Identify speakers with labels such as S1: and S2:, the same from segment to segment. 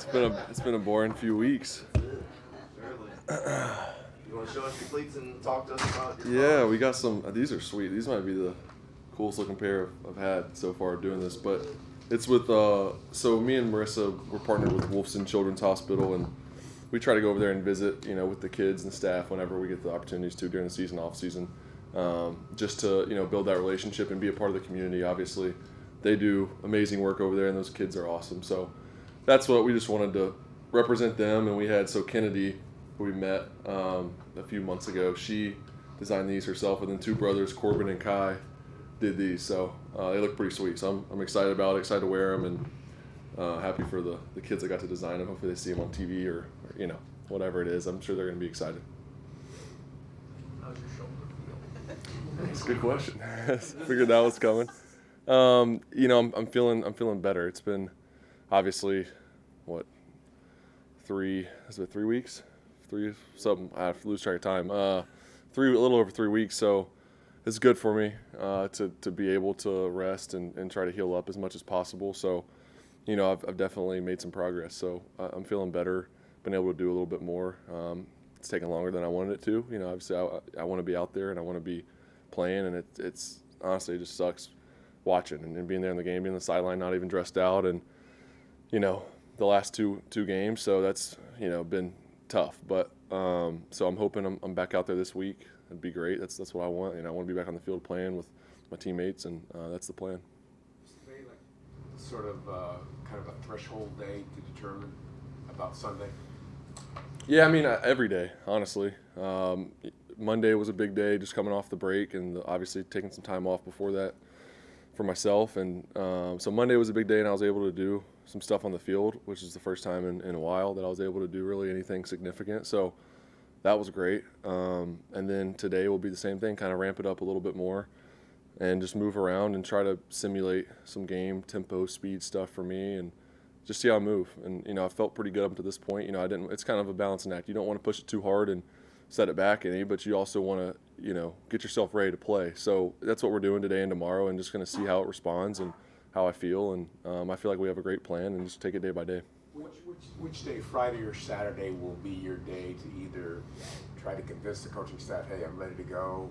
S1: It's been a boring few weeks.
S2: You want to show us your cleats and talk to us about your
S1: Yeah, we got some. These are sweet. These might be the coolest looking pair I've had so far doing this. But it's with so me and Marissa, we're partnered with Wolfson Children's Hospital, and we try to go over there and visit, with the kids and staff whenever we get the opportunities to during the season, off season, just to build that relationship and be a part of the community. Obviously, they do amazing work over there, and those kids are awesome. So that's what we just wanted to represent them. And we had Kennedy, who we met a few months ago. She designed these herself, and then two brothers, Corbin and Kai, did these. So they look pretty sweet. So I'm excited about it, excited to wear them, and happy for the kids that got to design them. Hopefully they see them on TV or whatever it is. I'm sure they're going to be excited.
S3: How's your shoulder feel?
S1: That's a good question. Figured that was coming. I'm feeling better. It's been obviously three weeks? I have to lose track of time. A little over 3 weeks. So it's good for me to be able to rest and try to heal up as much as possible. So, I've definitely made some progress. So I'm feeling better, been able to do a little bit more. It's taken longer than I wanted it to. Obviously I want to be out there and I want to be playing, and it's honestly, it just sucks watching and being there in the game, being on the sideline, not even dressed out, and the last two games. So that's been tough, but so I'm hoping I'm back out there this week. It'd be great. That's what I want. I want to be back on the field playing with my teammates, and that's the plan.
S4: Is today sort of kind of a threshold day to determine about Sunday?
S1: Yeah, every day, honestly. Monday was a big day, just coming off the break, and obviously taking some time off before that for myself. And so Monday was a big day, and I was able to do some stuff on the field, which is the first time in a while that I was able to do really anything significant. So that was great. And then today will be the same thing, kind of ramp it up a little bit more and just move around and try to simulate some game tempo, speed stuff for me, and just see how I move. And I felt pretty good up to this point. It's kind of a balancing act. You don't want to push it too hard and set it back any, but you also want to get yourself ready to play. So that's what we're doing today and tomorrow, and just going to see how it responds and how I feel. And I feel like we have a great plan, and just take it day by day.
S4: Which day, Friday or Saturday, will be your day to either try to convince the coaching staff, hey, I'm ready to go,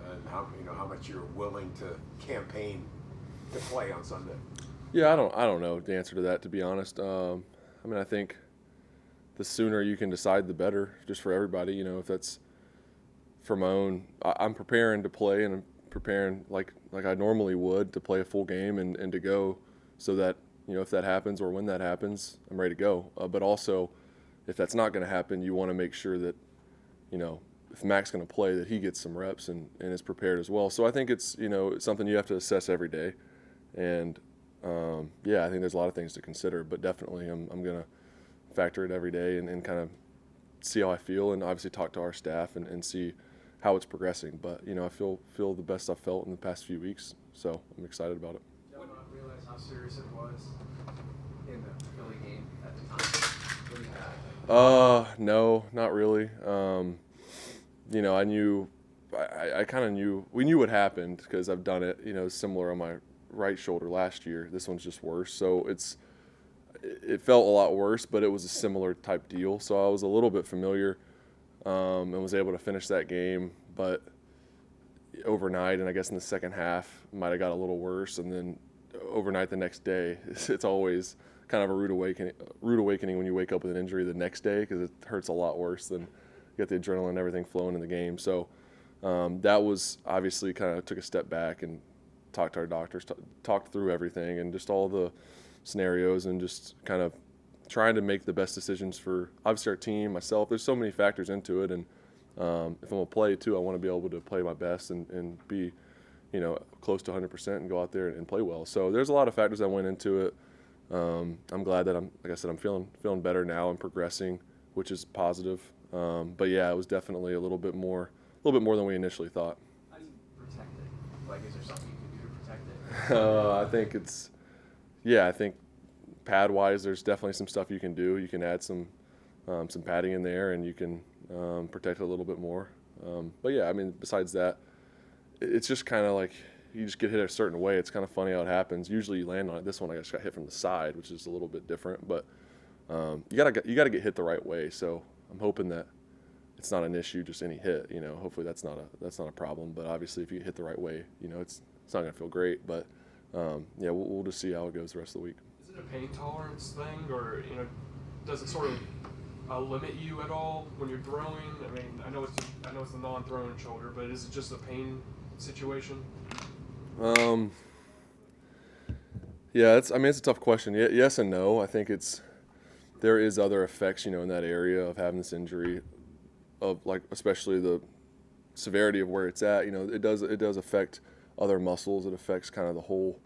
S4: and how much you're willing to campaign to play on Sunday?
S1: Yeah, I don't know the answer to that, to be honest. I think the sooner you can decide, the better, just for everybody. If that's for my own, I'm preparing to play, and I'm preparing like I normally would to play a full game and to go, so that if that happens or when that happens, I'm ready to go. But also, if that's not going to happen, you want to make sure that if Mac's going to play, that he gets some reps and is prepared as well. So I think it's it's something you have to assess every day, and I think there's a lot of things to consider, but definitely I'm going to factor it every day and kind of see how I feel, and obviously talk to our staff and see how it's progressing. But I feel the best I've felt in the past few weeks, so I'm excited about it.
S3: Did you not realize how serious it was in the Philly game at the time? What do you think?
S1: No, not really. I knew, I kind of knew, we knew what happened because I've done it, similar on my right shoulder last year. This one's just worse. So it felt a lot worse, but it was a similar type deal. So I was a little bit familiar and was able to finish that game. But overnight, and I guess in the second half, might have got a little worse. And then overnight the next day, it's always kind of a rude awakening when you wake up with an injury the next day, because it hurts a lot worse than you get the adrenaline and everything flowing in the game. So that was obviously kind of took a step back and talked to our doctors, talked through everything and just all the scenarios, and just kind of trying to make the best decisions for obviously our team, myself. There's so many factors into it, and if I'm going to play too, I want to be able to play my best and be close to 100% and go out there and play well. So there's a lot of factors that went into it. I'm glad that I'm feeling better now and progressing, which is positive. But yeah, it was definitely a little bit more than we initially thought.
S3: How do you protect it? Like, is there something you can do to protect it?
S1: I think pad-wise, there's definitely some stuff you can do. You can add some padding in there, and you can protect it a little bit more. But yeah, besides that, it's just kind of like you just get hit a certain way. It's kind of funny how it happens. Usually you land on it. This one I just got hit from the side, which is a little bit different. But you gotta get hit the right way. So I'm hoping that it's not an issue, just any hit. Hopefully that's not a problem. But obviously, if you hit the right way, it's not gonna feel great. But yeah, we'll just see how it goes the rest of the week.
S5: Is it a pain tolerance thing, or does it sort of limit you at all when you're throwing? I mean, I know it's the non-throwing shoulder, but is it just a pain situation?
S1: Yeah, it's a tough question. Yes and no. I think there is other effects, in that area of having this injury, of like especially the severity of where it's at. It does affect other muscles. It affects kind of the whole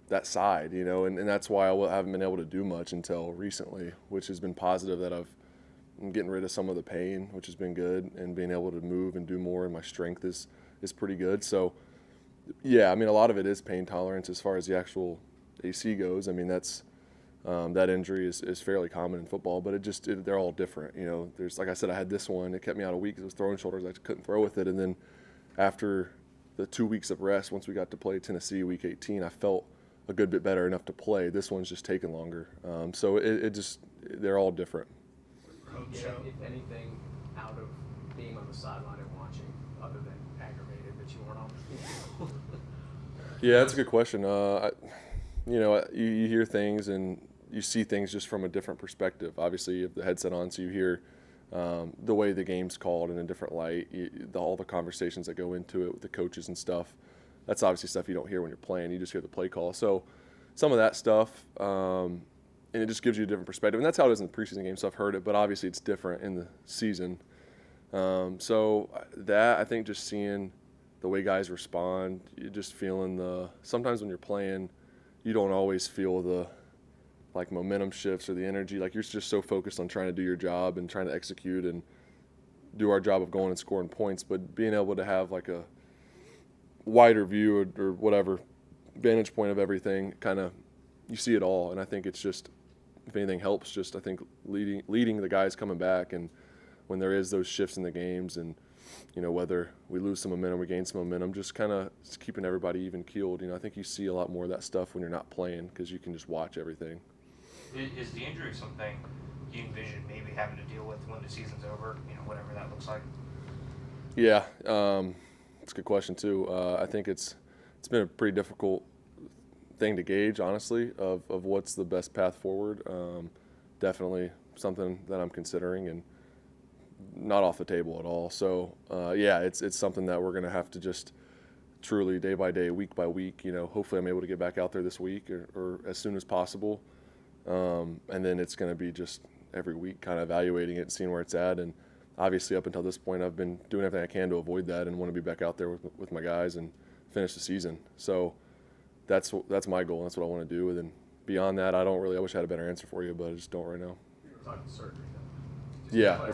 S1: that side, and that's why I haven't been able to do much until recently, which has been positive that I'm getting rid of some of the pain, which has been good, and being able to move and do more, and my strength is pretty good. So, yeah, a lot of it is pain tolerance as far as the actual AC goes. That's that injury is fairly common in football, but they're all different. There's, like I said, I had this one. It kept me out a week because it was throwing shoulders. I couldn't throw with it, and then after the 2 weeks of rest, once we got to play Tennessee week 18, I felt a good bit better enough to play. This one's just taking longer. So they're all different.
S3: If anything, out of being on the sideline and watching, other than aggravated that you weren't on the field?
S1: Yeah, that's a good question. You hear things and you see things just from a different perspective. Obviously, you have the headset on, so you hear the way the game's called in a different light, all the conversations that go into it with the coaches and stuff. That's obviously stuff you don't hear when you're playing. You just hear the play call. So some of that stuff, and it just gives you a different perspective. And that's how it is in the preseason game, so I've heard it, but obviously it's different in the season. So that, I think, just seeing the way guys respond, you're just feeling sometimes when you're playing, you don't always feel the momentum shifts or the energy. You're just so focused on trying to do your job and trying to execute and do our job of going and scoring points. But being able to have a wider view or whatever vantage point of everything, kind of you see it all. And I think it's just, if anything helps, just I think leading the guys coming back, and when there is those shifts in the games, and whether we lose some momentum, we gain some momentum, just kind of keeping everybody even keeled. I think you see a lot more of that stuff when you're not playing, because you can just watch everything.
S6: Is the injury something you envision maybe having to deal with when the season's over, whatever that looks like?
S1: Yeah, it's a good question too. I think it's been a pretty difficult thing to gauge, honestly, of what's the best path forward. Definitely something that I'm considering, and not off the table at all. So yeah, it's something that we're going to have to just truly day by day, week by week. Hopefully I'm able to get back out there this week or as soon as possible, and then it's going to be just every week kind of evaluating it and seeing where it's at. And obviously up until this point, I've been doing everything I can to avoid that and want to be back out there with my guys and finish the season. So that's my goal. That's what I want to do. And then beyond that, I wish I had a better answer for you, but I just don't right now.
S3: You're talking surgery,
S1: Yeah, I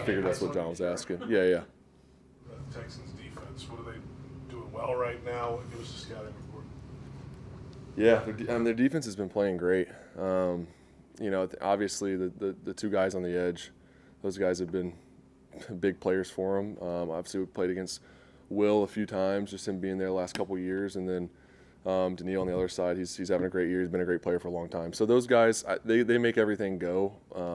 S1: figured that's what John was asking. Yeah.
S7: The Texans defense, what are they doing well right now? Give us a scouting report.
S1: Yeah, their defense has been playing great. Obviously the two guys on the edge, those guys have been big players for them. Obviously we played against Will a few times, just him being there the last couple of years, and then Daniil on the other side, he's having a great year. He's been a great player for a long time. So those guys, they make everything go.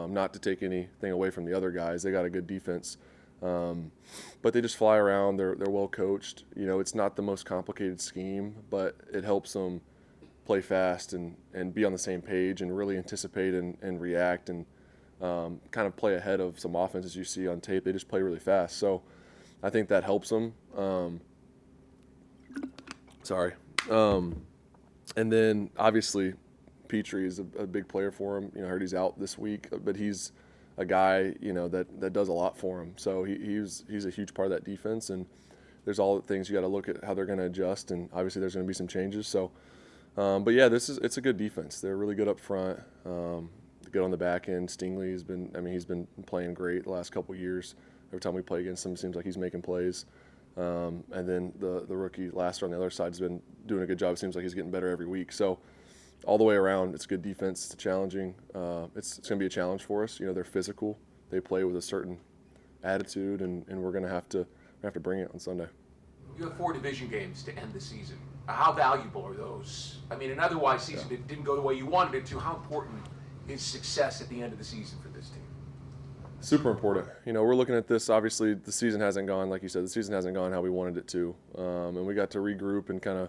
S1: Not to take anything away from the other guys, they got a good defense, but they just fly around. They're well coached. It's not the most complicated scheme, but it helps them play fast and be on the same page and really anticipate and react and kind of play ahead of some offenses you see on tape. They just play really fast. So I think that helps them. And then obviously Petrie is a big player for him. I heard he's out this week, but he's a guy, that does a lot for him. So he's a huge part of that defense, and there's all the things you got to look at how they're going to adjust, and obviously there's going to be some changes. So, but yeah, it's a good defense. They're really good up front. Good on the back end. Stingley he's been playing great the last couple of years. Every time we play against him, it seems like he's making plays. And then the rookie Laster on the other side has been doing a good job. It seems like he's getting better every week. So all the way around, it's a good defense. It's challenging. It's going to be a challenge for us. They're physical. They play with a certain attitude, and we're going to have to bring it on Sunday.
S8: You have 4 division games to end the season. How valuable are those? An otherwise season that didn't go the way you wanted it to. How important is success at the end of the season for this team?
S1: Super important. You know, we're looking at this. Obviously, the season hasn't gone, like you said, the season hasn't gone how we wanted it to, and we got to regroup and kind of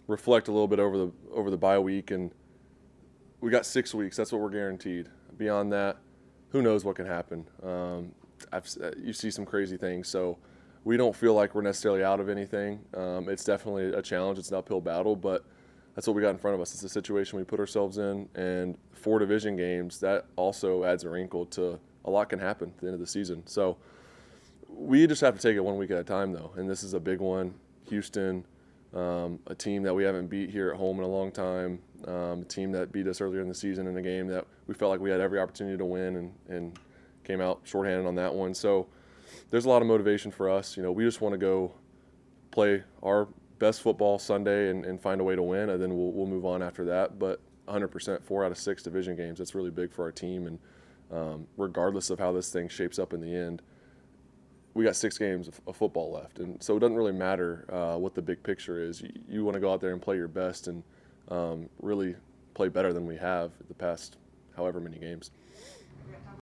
S1: reflect a little bit over the bye week, and we got 6 weeks. That's what we're guaranteed. Beyond that, who knows what can happen? You see some crazy things, so we don't feel like we're necessarily out of anything. It's definitely a challenge. It's an uphill battle, but that's what we got in front of us. It's a situation we put ourselves in, and 4 division games, that also adds a wrinkle to a lot can happen at the end of the season. So we just have to take it 1 week at a time, though, and this is a big one. Houston, a team that we haven't beat here at home in a long time, a team that beat us earlier in the season in a game that we felt like we had every opportunity to win and came out shorthanded on that one. So there's a lot of motivation for us. You know, we just want to go play our best football Sunday and find a way to win, and then we'll move on after that. But 100%, 4 out of 6 division games, that's really big for our team. And regardless of how this thing shapes up in the end, we got 6 games of football left. And so it doesn't really matter what the big picture is. You want to go out there and play your best and really play better than we have the past however many games.